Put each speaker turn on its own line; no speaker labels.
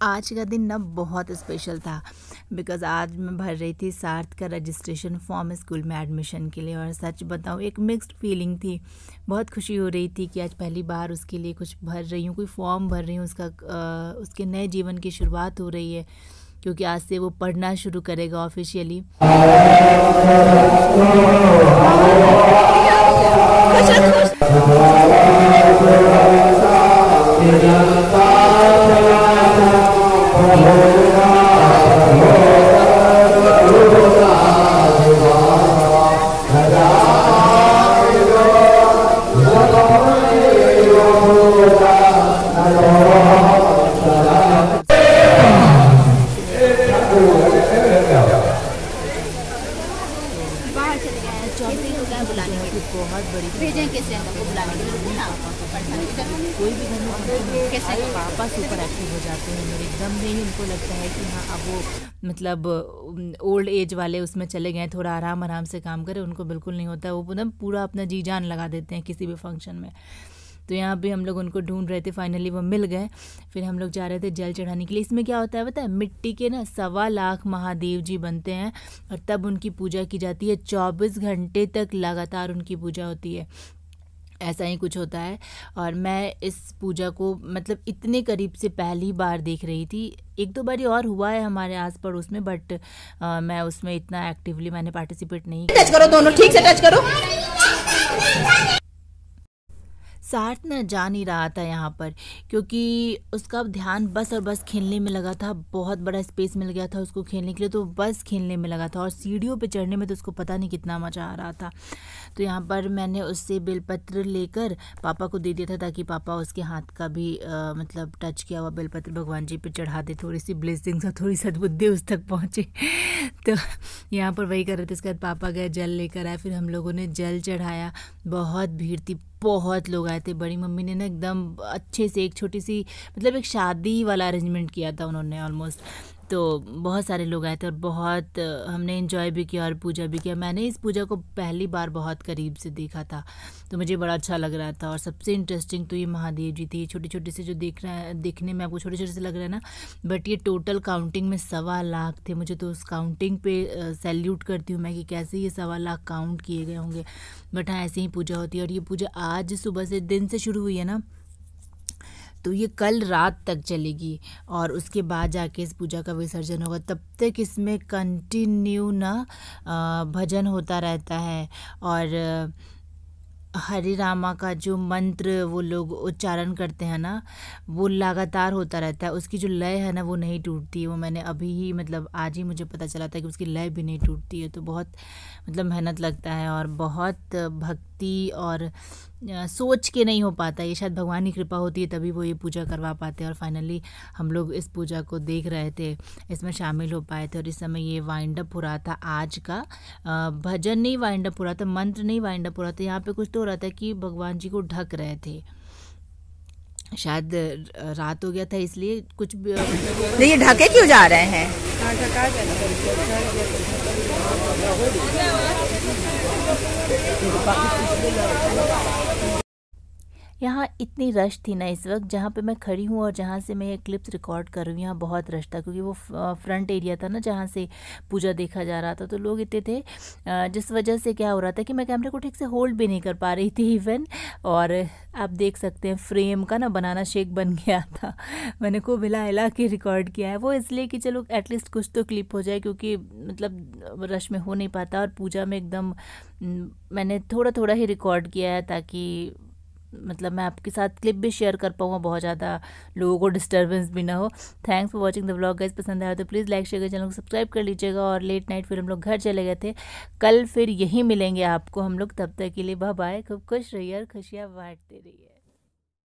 आज का दिन ना बहुत स्पेशल था बिकॉज़ आज मैं भर रही थी सार्थ का रजिस्ट्रेशन फॉर्म स्कूल में एडमिशन के लिए। और सच बताऊँ, एक मिक्स्ड फीलिंग थी। बहुत खुशी हो रही थी कि आज पहली बार उसके लिए कुछ भर रही हूँ, कोई फॉर्म भर रही हूँ, उसके नए जीवन की शुरुआत हो रही है क्योंकि आज से वो पढ़ना शुरू करेगा ऑफिशियली। बहुत बड़ी
भेजें कैसे हमको बुलाने के लिए ना
कोई भी घर में फंक्शन कैसे पापा सुपर एक्टिव हो जाते हैं मेरे एकदम से ही। उनको लगता है कि हाँ अब वो मतलब ओल्ड एज वाले उसमें चले गए, थोड़ा आराम आराम से काम करें। उनको बिल्कुल नहीं होता, वो एकदम पूरा अपना जी जान लगा देते हैं किसी भी फंक्शन में। तो यहाँ पे हम लोग उनको ढूंढ रहे थे, फाइनली वो मिल गए। फिर हम लोग जा रहे थे जल चढ़ाने के लिए। इसमें क्या होता है पता है, मिट्टी के ना 1.25 लाख महादेव जी बनते हैं और तब उनकी पूजा की जाती है। 24 घंटे तक लगातार उनकी पूजा होती है, ऐसा ही कुछ होता है। और मैं इस पूजा को मतलब इतने करीब से पहली बार देख रही थी। एक दो बारी और हुआ है हमारे आस पड़ोस में, बट मैं उसमें इतना एक्टिवली मैंने पार्टिसिपेट नहीं किया।
टच करो, दोनों ठीक से टच करो।
सार्थ ना जा नहीं रहा था यहाँ पर क्योंकि उसका ध्यान बस और बस खेलने में लगा था। बहुत बड़ा स्पेस मिल गया था उसको खेलने के लिए, तो बस खेलने में लगा था। और सीढ़ियों पे चढ़ने में तो उसको पता नहीं कितना मज़ा आ रहा था। तो यहाँ पर मैंने उससे बेलपत्र लेकर पापा को दे दिया था ताकि पापा उसके हाथ का भी मतलब टच किया हुआ बेलपत्र भगवान जी पे चढ़ा दे, थोड़ी सी ब्लेसिंग्स और थोड़ी सद्बुद्धि उस तक पहुँचे। तो यहाँ पर वही कर रहे थे। उसके बाद पापा गए जल लेकर आए, फिर हम लोगों ने जल चढ़ाया। बहुत भीड़ थी, बहुत लोग आए थे। बड़ी मम्मी ने ना एकदम अच्छे से एक छोटी सी मतलब एक शादी वाला अरेंजमेंट किया था उन्होंने ऑलमोस्ट। तो बहुत सारे लोग आए थे और बहुत हमने एंजॉय भी किया और पूजा भी किया। मैंने इस पूजा को पहली बार बहुत करीब से देखा था, तो मुझे बड़ा अच्छा लग रहा था। और सबसे इंटरेस्टिंग तो ये महादेव जी थी, छोटे छोटे से जो देख रहा है, देखने में आपको छोटे छोटे से लग रहा है ना, बट ये टोटल काउंटिंग में 1.25 लाख थे। मुझे तो उस काउंटिंग पे सैल्यूट करती हूँ मैं कि कैसे ये 1.25 लाख काउंट किए गए होंगे। बट हाँ, ऐसे ही पूजा होती है। और ये पूजा आज सुबह से दिन से शुरू हुई है ना, तो ये कल रात तक चलेगी और उसके बाद जाके इस पूजा का विसर्जन होगा। तब तक इसमें कंटिन्यू ना भजन होता रहता है और हरे रामा का जो मंत्र वो लोग उच्चारण करते हैं ना, वो लगातार होता रहता है। उसकी जो लय है ना वो नहीं टूटती है। वो मैंने अभी ही मतलब आज ही मुझे पता चला था कि उसकी लय भी नहीं टूटती है। तो बहुत मतलब मेहनत लगता है और बहुत भक्ति और सोच के नहीं हो पाता। ये शायद भगवान की कृपा होती है तभी वो ये पूजा करवा पाते हैं। और फाइनली हम लोग इस पूजा को देख रहे थे, इसमें शामिल हो पाए थे। और इस समय ये वाइंड अप हो रहा था आज का। भजन नहीं वाइंड अप हो रहा था, मंत्र नहीं वाइंड अप हो रहा था। यहाँ पे कुछ तो हो रहा था कि भगवान जी को ढक रहे थे, शायद रात हो गया था इसलिए कुछ
ये ढके क्यों जा रहे हैं?
यहाँ इतनी रश थी ना इस वक्त जहाँ पे मैं खड़ी हूँ और जहाँ से मैं ये क्लिप्स रिकॉर्ड कर रही हूँ, यहाँ बहुत रश था क्योंकि वो फ्रंट एरिया था ना जहाँ से पूजा देखा जा रहा था। तो लोग इतने थे जिस वजह से क्या हो रहा था कि मैं कैमरे को ठीक से होल्ड भी नहीं कर पा रही थी इवन। और आप देख सकते हैं फ्रेम का ना बनाना शेक बन गया था। मैंने को हिला हिला के रिकॉर्ड किया है, वो इसलिए कि चलो एटलीस्ट कुछ तो क्लिप हो जाए क्योंकि मतलब रश में हो नहीं पाता। और पूजा में एकदम मैंने थोड़ा थोड़ा ही रिकॉर्ड किया है ताकि मतलब मैं आपके साथ क्लिप भी शेयर कर पाऊँगा, बहुत ज़्यादा लोगों को डिस्टर्बेंस भी ना हो। Thanks for watching the vlog guys. पसंद आया तो प्लीज़ लाइक शेयर कर, चैनल को सब्सक्राइब कर लीजिएगा। और लेट नाइट फिर हम लोग घर चले गए थे। कल फिर यहीं मिलेंगे आपको हम लोग, तब तक के लिए बाय बाय। खूब खुश रहिए और खुशियाँ बांटते रहिए।